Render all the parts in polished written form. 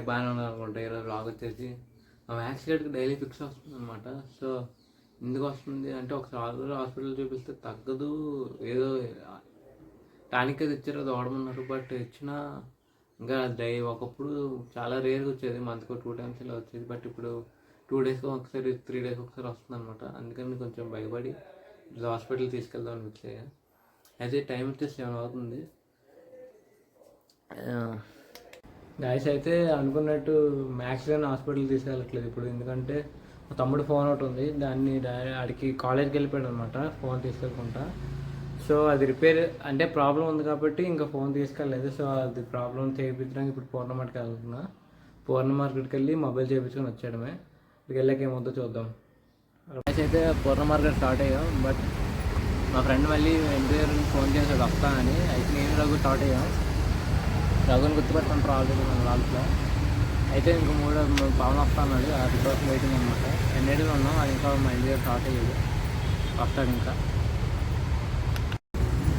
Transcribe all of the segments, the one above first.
అందరికి బాగానే ఉన్నారు అనుకుంటా. ఈరోజు బ్లాగ్ వచ్చేసి ఆ మ్యాథ్స్ గేట్కి డైలీ ఫిక్స్ వస్తుంది అనమాట. సో ఎందుకు వస్తుంది అంటే ఒకసారి హాస్పిటల్ చూపిస్తే తగ్గదు, ఏదో టానిక్ అది ఇచ్చారు, అది వాడమన్నారు. బట్ ఇచ్చిన ఇంకా ఒకప్పుడు చాలా రేర్గా వచ్చేది, మంత్కి 2 times ఇలా వచ్చేది. బట్ ఇప్పుడు 2 daysకి ఒకసారి 3 daysకి ఒకసారి వస్తుంది అనమాట. అందుకని కొంచెం భయపడి హాస్పిటల్ తీసుకెళ్దాం అనిపించాయి. అయితే టైం వచ్చి 7 అవుతుంది. గాయస్ అయితే అనుకున్నట్టు మ్యాథ్స్ కానీ హాస్పిటల్ తీసుకెళ్ళట్లేదు ఇప్పుడు, ఎందుకంటే మా తమ్ముడు ఫోన్ ఒకటి ఉంది, దాన్ని ఆడికి కాలేజ్కి వెళ్ళిపోయాడు అనమాట ఫోన్ తీసుకెళ్ళకుండా. సో అది రిపేర్ అంటే ప్రాబ్లం ఉంది కాబట్టి ఇంకా ఫోన్ తీసుకెళ్ళలేదు. సో అది ప్రాబ్లం చేయించడానికి ఇప్పుడు పూర్ణ మార్కెట్కి వెళ్తున్నా. పూర్ణ మార్కెట్కి వెళ్ళి మొబైల్ చేయించుకొని వచ్చేయడమే. ఇక్కడికి వెళ్ళాక ఏమవుతుందో చూద్దాం. అయితే పూర్ణ మార్కెట్ స్టార్ట్ అయ్యాం. బట్ మా ఫ్రెండ్ మళ్ళీ ఇంటి దగ్గర ఫోన్ చేసాడు వస్తా అని. అయితే నేను రఘు స్టార్ట్ అయ్యాం. రఘుని గుర్తుపెట్టుకుంటారు ఆల్రెడీ మన లాల్స్లో. అయితే ఇంకో 3 పవన్ వస్తా అన్నాడు, అది కోసం వెయిటింగ్ అనమాట. ఎన్నేటిలో ఉన్నాం, అది ఇంకా మా ఇంటి దగ్గర స్టార్ట్ అయ్యేది, వస్తాడు ఇంకా.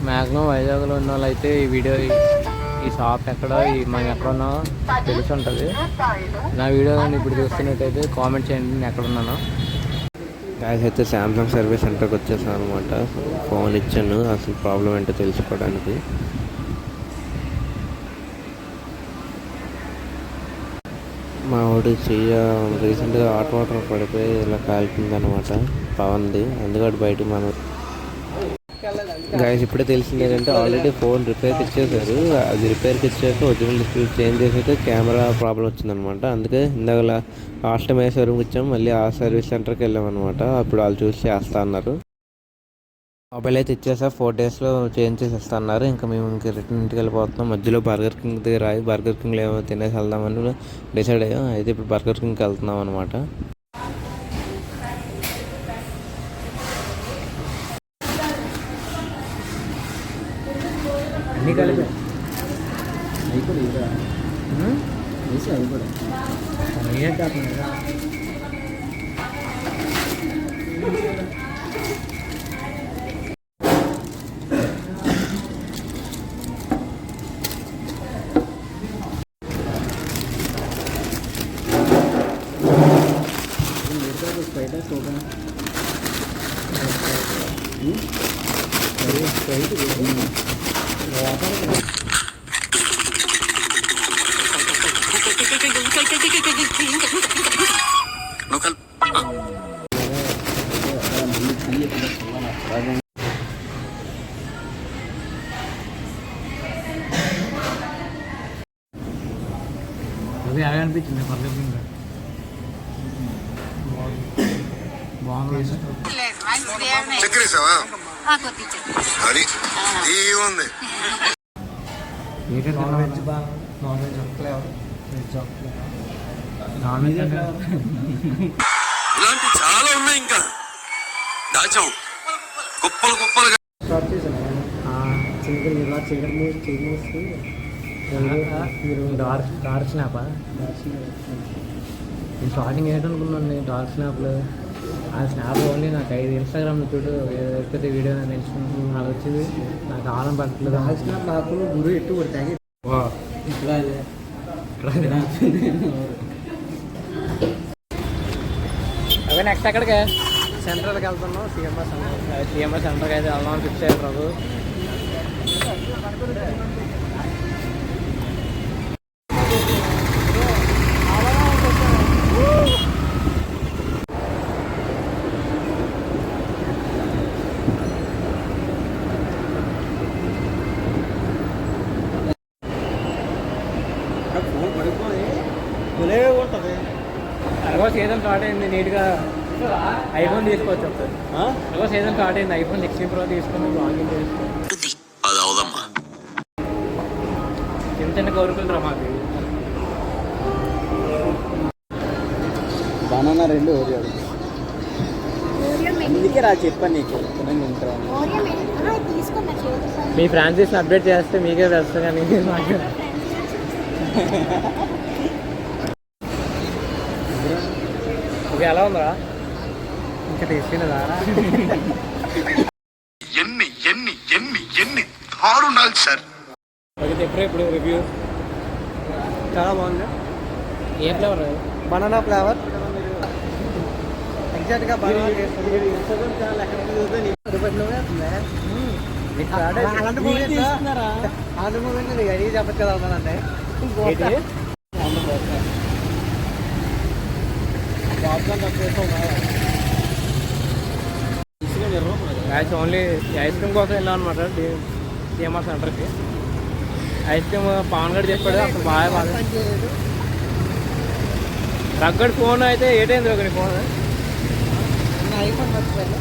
మ్యాక్సిమం వైజాగ్లో ఉన్న వాళ్ళు అయితే ఈ వీడియో ఈ షాప్ ఎక్కడో మనం ఎక్కడున్నా తెలిసి ఉంటుంది. నా వీడియో కానీ ఇప్పుడు చూస్తున్నట్టయితే కామెంట్ చేయండి నేను ఎక్కడున్నానో. గాయస్ అయితే శాంసంగ్ సర్వీస్ సెంటర్కి వచ్చేసాను అనమాట. ఫోన్ ఇచ్చాను అసలు ప్రాబ్లం ఏంటో తెలుసుకోవడానికి. మా వాడు రీసెంట్గా హాట్ వాటర్ పడిపోయి ఇలా కాలిపోయింది అనమాట పవన్ది, అందుకని బయటకు మనం గాయస్ ఇప్పుడే తెలిసింది ఏంటంటే ఆల్రెడీ ఫోన్ రిపేర్కి ఇచ్చేసారు. అది రిపేర్కి ఇచ్చాక ఒరిజినల్ డిస్ప్లే చేంజ్ చేసాక కెమెరా ప్రాబ్లం వచ్చిందనమాట. అందుకే ఇందాక లాస్ట్ టైం సర్వీస్కి ఇచ్చాము, మళ్ళీ ఆ సర్వీస్ సెంటర్కి వెళ్ళామన్నమాట. అప్పుడు వాళ్ళు చూసి చేస్తా అన్నారు. మొబైల్ అయితే ఇచ్చేసా 4 daysలో చేంజ్ చేసేస్తా అన్నారు. ఇంకా మేము ఇంక రిటర్న్ ఇంటికి వెళ్ళిపోతున్నాం. మధ్యలో బర్గర్ కింగ్ దగ్గర బర్గర్ కింగ్లో ఏమో తినేసి వెళ్దామని డిసైడ్ అయ్యాం. అయితే ఇప్పుడు బర్గర్ కింగ్కి వెళ్తున్నాం అనమాట. అన్నీ కలిపి అయిపోయి అయిపోయి అది ఎలా అనిపించింది? పర్లేదు, బాగుంది. నాన్ వెజ్ బాగా, నాన్ వెజ్ ఒక్కలేవు, వెజ్ ఒక్కలేవు. నాన్ వెజ్ ఇలాంటి చాలా ఉన్నాయి, ఇంకా దాచాం కుప్పలు కుప్పలుగా. స్టార్ట్ చేశాను చికెన్, ఇలా చికెన్ మూసి మీరు డార్క్ స్నాపా? నేను స్టార్టింగ్ ఏంటనుకున్నాను డార్క్ స్నాప్లో. ఆ స్నాప్ ఓన్లీ నాకు 5 ఇన్స్టాగ్రామ్లో చూడు ఎక్కడైతే వీడియో తెలుసుకుంటున్నాను, అది వచ్చేది నాకు ఆనందం పట్టలేదు. డార్క్ స్నాప్ నాకు గురు ఎట్టు కొడతాయి ఇక్కడ అదే. నెక్స్ట్ ఎక్కడికి? సెంటర్కి వెళ్తున్నాం. సిఎంఆర్ సెంటర్కి అయితే వెళ్దాం ఫిక్స్ అయ్యారు రాదు. ఎలాగో సీజన్ స్టార్ట్ అయింది, నీట్గా ఐఫోన్ తీసుకోవచ్చు. ఎలాగో సీజన్ స్టార్ట్ అయింది, ఐఫోన్ 16 Pro తీసుకుని లాగిన్ చేసుకో. చిన్న చిన్న కోరికలు రా మాకు. బనానా 2 అందుకే రా చెప్పాను నీకు. మీ ఫ్రాంచైజీని అప్డేట్ చేస్తే మీకే తెలుసు కానీ నాకు. ఓకే, ఎలా ఉందా? ఇంకా తీసుకునేదా? ఎన్ని ఎన్ని ఎన్ని ఎన్ని దారుణాలు సార్. ఓకే, ఇప్పుడు రివ్యూ చాలా బాగుంది. ఏ ఫ్లేవర్? Banana flavour. ఎగ్జాక్ట్గా బనానా ఇన్స్టాగ్రామ్ ఛానల్ ఎక్కడ చూస్తే అలాంటి మూవీ నీకు అడిగి చెప్పచ్చు కదా అవుతానండి. ఓన్లీ ఐస్ క్రీమ్ కోసం వెళ్ళాం అనమాట డిఎంఆర్ సెంటర్కి. ఐస్ క్రీమ్ పవన్ గడ్ చెప్పాడు అప్పుడు బాగా రగ్గడ్ ఫోన్ అయితే ఏటైంది ఒక ఫోన్ ఐఫోన్ మర్చిపోయాను.